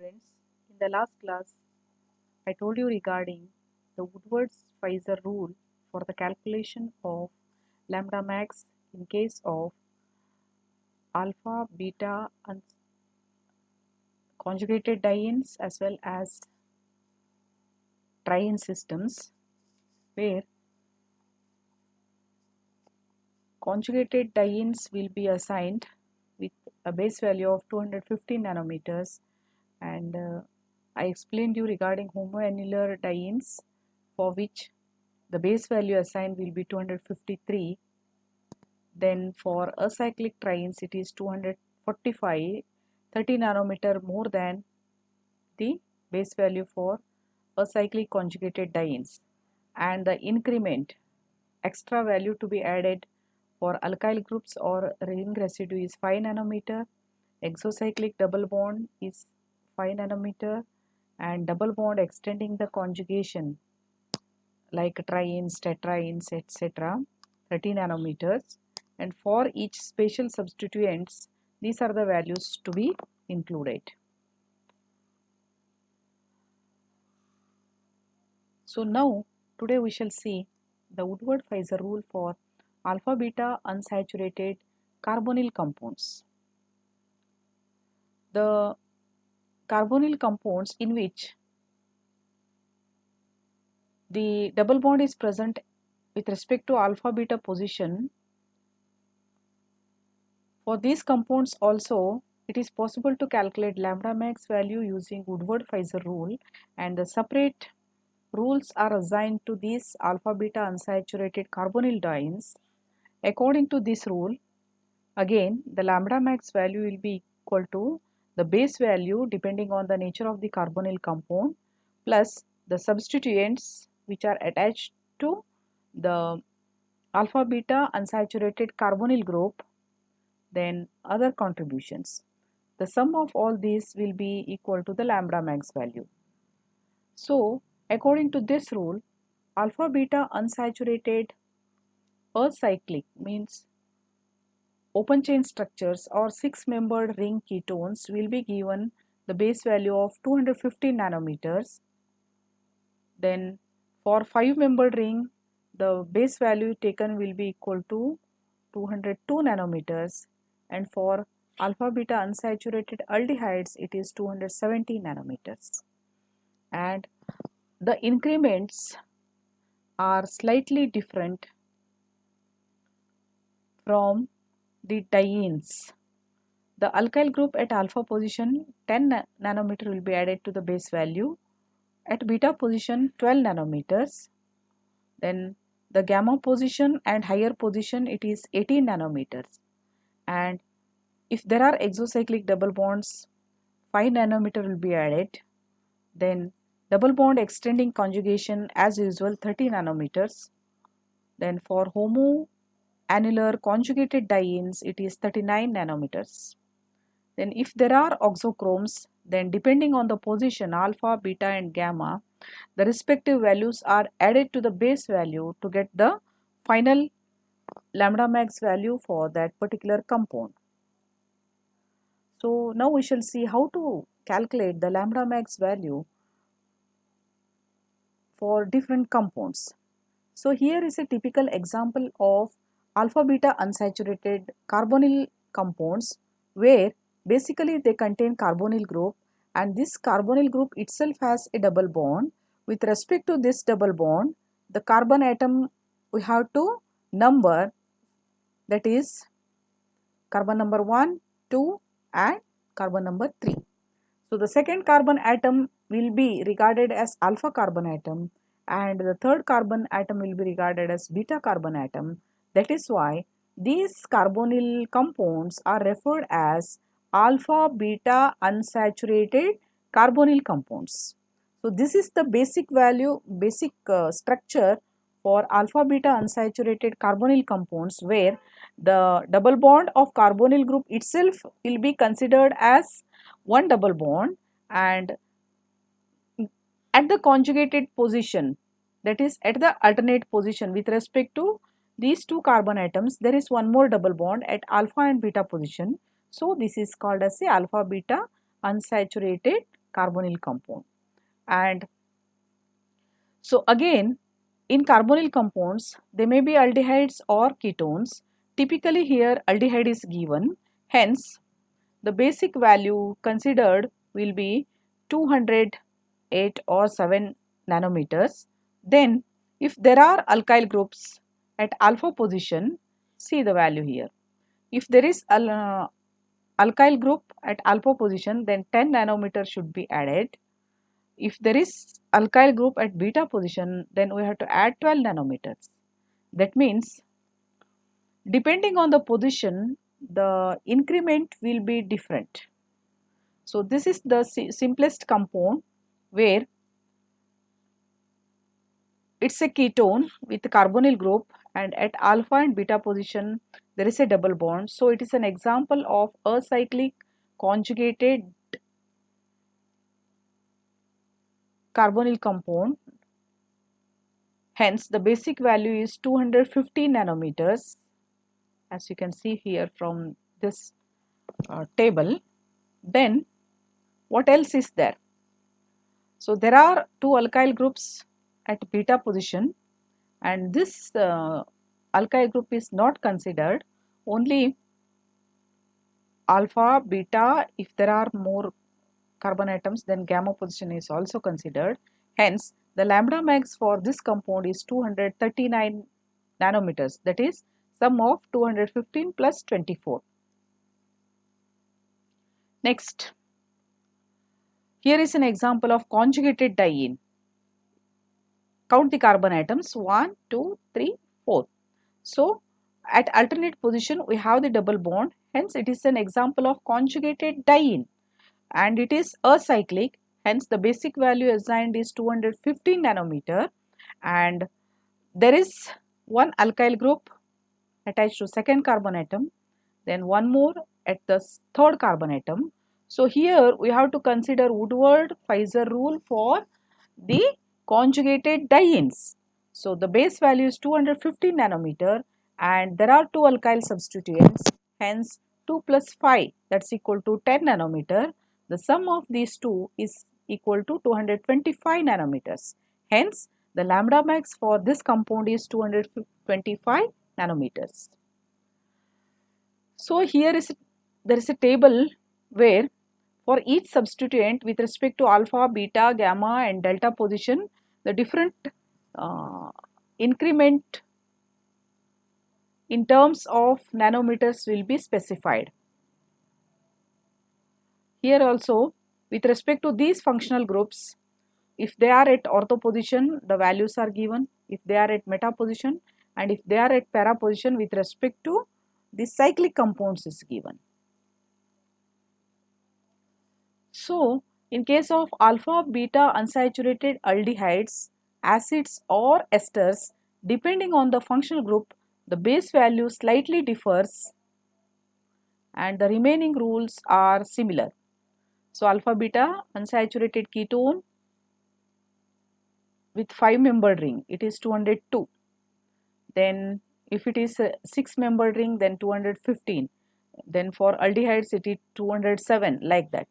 students, in the last class I told you regarding the Woodward's-Fieser rule for the calculation of lambda max in case of alpha, beta and conjugated dienes as well as triene systems, where conjugated dienes will be assigned with a base value of 250 nanometers, and I explained you regarding homoannular dienes for which the base value assigned will be 253. Then for acyclic trienes it is 245, 30 nanometer more than the base value for acyclic conjugated dienes, and the increment extra value to be added for alkyl groups or ring residue is 5 nanometer, exocyclic double bond is 5 nanometer, and double bond extending the conjugation like trienes, tetraenes, etc. 30 nanometers, and for each spatial substituents these are the values to be included. So now today we shall see the Woodward-Fieser rule for alpha beta unsaturated carbonyl compounds. The carbonyl compounds in which the double bond is present with respect to alpha beta position, for these compounds also it is possible to calculate lambda max value using Woodward-Fieser rule, and the separate rules are assigned to these alpha beta unsaturated carbonyl dienes. According to this rule, again the lambda max value will be equal to the base value depending on the nature of the carbonyl compound plus the substituents which are attached to the alpha beta unsaturated carbonyl group, then other contributions. The sum of all these will be equal to the lambda max value. So according to this rule, alpha beta unsaturated acyclic means open chain structures or 6-membered ring ketones will be given the base value of 250 nanometers. Then for 5-membered ring the base value taken will be equal to 202 nanometers, and for alpha beta unsaturated aldehydes it is 270 nanometers, and the increments are slightly different from the dienes. The alkyl group at alpha position 10 nanometer will be added to the base value, at beta position 12 nanometers, then the gamma position and higher position it is 18 nanometers, and if there are exocyclic double bonds 5 nanometer will be added, then double bond extending conjugation as usual 30 nanometers, then for homoannular conjugated dienes it is 39 nanometers. Then if there are oxochromes, then depending on the position alpha, beta and gamma, the respective values are added to the base value to get the final lambda max value for that particular compound. So now we shall see how to calculate the lambda max value for different compounds. So here is a typical example of alpha beta unsaturated carbonyl compounds where basically they contain carbonyl group, and this carbonyl group itself has a double bond. With respect to this double bond, the carbon atom we have to number, that is carbon number 1, 2 and carbon number 3. So the second carbon atom will be regarded as alpha carbon atom, and the third carbon atom will be regarded as beta carbon atom. That is why these carbonyl compounds are referred as alpha beta unsaturated carbonyl compounds. So this is the basic structure for alpha beta unsaturated carbonyl compounds, where the double bond of carbonyl group itself will be considered as one double bond, and at the conjugated position, that is at the alternate position with respect to these two carbon atoms, there is one more double bond at alpha and beta position. So this is called as a alpha beta unsaturated carbonyl compound. And so again, in carbonyl compounds, they may be aldehydes or ketones. Typically here aldehyde is given, hence the basic value considered will be 208 or 7 nanometers. Then if there are alkyl groups at alpha position, see the value here. If there is alkyl group at alpha position, then 10 nanometers should be added. If there is alkyl group at beta position, then we have to add 12 nanometers. That means depending on the position, the increment will be different. So this is the simplest compound where it's a ketone with carbonyl group, and at alpha and beta position there is a double bond. So it is an example of acyclic conjugated carbonyl compound. Hence the basic value is 250 nanometers, as you can see here from this table. Then what else is there? So there are two alkyl groups at beta position, and this alkyl group is not considered, only alpha, beta. If there are more carbon atoms, then gamma position is also considered. Hence the lambda max for this compound is 239 nanometers, that is sum of 215 plus 24. Next, here is an example of conjugated diene. Count the carbon atoms: 1, 2, 3, 4. So at alternate position we have the double bond, hence it is an example of conjugated diene, and it is acyclic, hence the basic value assigned is 215 nanometer, and there is one alkyl group attached to second carbon atom, then one more at the third carbon atom. So here we have to consider Woodward-Pfizer rule for the conjugated dienes. So the base value is 250 nanometer, and there are two alkyl substituents, hence 2 plus 5, that's equal to 10 nanometer. The sum of these two is equal to 225 nanometers. Hence the lambda max for this compound is 225 nanometers. So here there is a table where for each substituent with respect to alpha, beta, gamma and delta position, the different increment in terms of nanometers will be specified. Here also with respect to these functional groups, if they are at ortho position, the values are given. If they are at meta position, and if they are at para position with respect to the cyclic compounds is given. So in case of alpha, beta unsaturated aldehydes, acids or esters, depending on the functional group, the base value slightly differs and the remaining rules are similar. So alpha, beta unsaturated ketone with 5-membered ring, it is 202. Then if it is a 6-membered ring, then 215. Then for aldehydes it is 207, like that.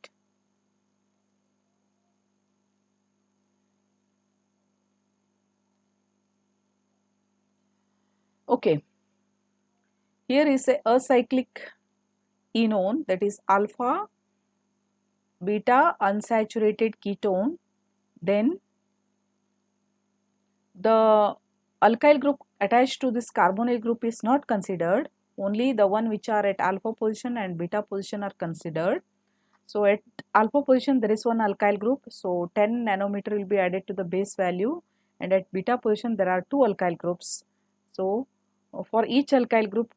Okay, here is a acyclic enone, that is alpha beta unsaturated ketone. Then the alkyl group attached to this carbonyl group is not considered, only the one which are at alpha position and beta position are considered. So at alpha position there is one alkyl group, so 10 nanometer will be added to the base value, and at beta position there are two alkyl groups. So for each alkyl group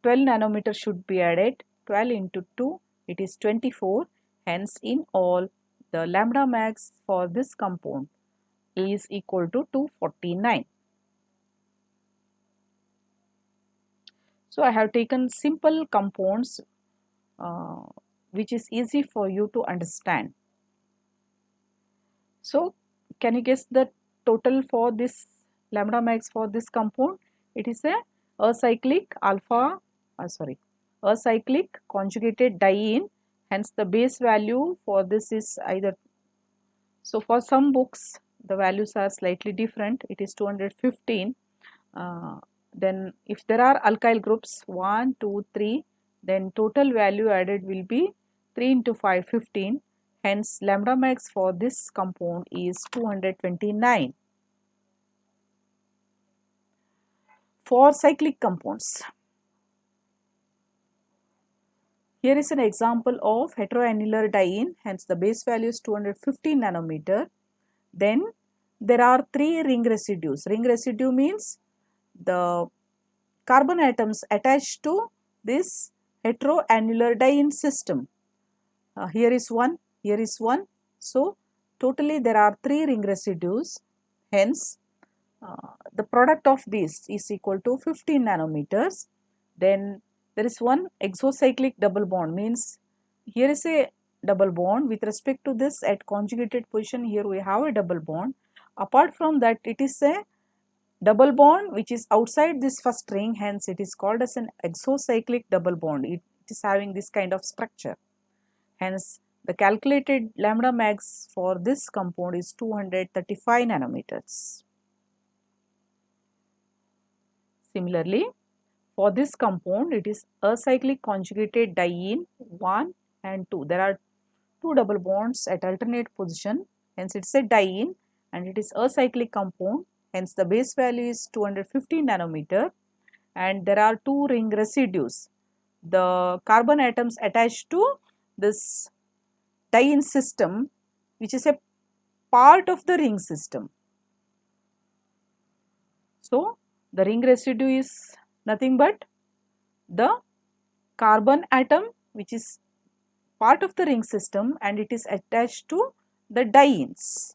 12 nanometer should be added. 12 into 2, it is 24. Hence in all the lambda max for this compound is equal to 249. So I have taken simple compounds which is easy for you to understand. So can you guess the total for this lambda max for this compound? It is a acyclic acyclic conjugated diene, hence the base value for this is either So for some books the values are slightly different, it is 215. Then if there are alkyl groups 1, 2, 3, then total value added will be 3 into 5, 15. Hence lambda max for this compound is 229. For cyclic compounds, here is an example of heteroannular diene, hence the base value is 215 nanometer. Then there are 3 ring residues. Ring residue means the carbon atoms attached to this heteroannular diene system. Here is one, here is one. So totally there are 3 ring residues. Hence the product of this is equal to 15 nanometers. Then there is one exocyclic double bond, means here is a double bond with respect to this at conjugated position. Here we have a double bond. Apart from that, it is a double bond which is outside this first ring, hence it is called as an exocyclic double bond. It is having this kind of structure. Hence the calculated lambda max for this compound is 235 nanometers. Similarly, for this compound, it is acyclic conjugated diene 1 and 2. There are 2 double bonds at alternate position, hence it is a diene and it is acyclic compound, hence the base value is 250 nanometer, and there are 2 ring residues. The carbon atoms attached to this diene system, which is a part of the ring system. So the ring residue is nothing but the carbon atom which is part of the ring system and it is attached to the dienes.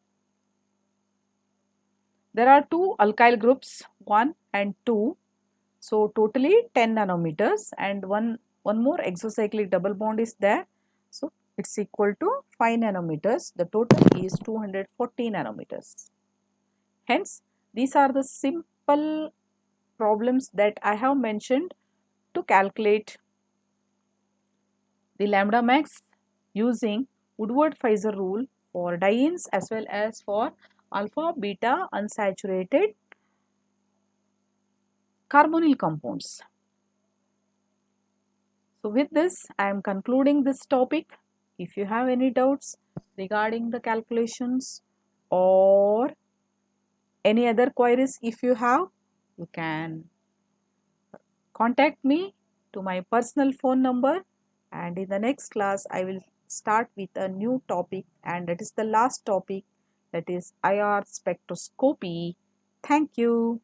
There are 2 alkyl groups 1 and 2, so totally 10 nanometers, and one more exocyclic double bond is there, so it is equal to 5 nanometers. The total is 240 nanometers. Hence these are the simple problems that I have mentioned to calculate the lambda max using Woodward-Fieser rule for dienes as well as for alpha beta unsaturated carbonyl compounds. So with this I am concluding this topic. If you have any doubts regarding the calculations or any other queries, if you have, you can contact me to my personal phone number, and in the next class I will start with a new topic, and that is the last topic, that is IR spectroscopy. Thank you.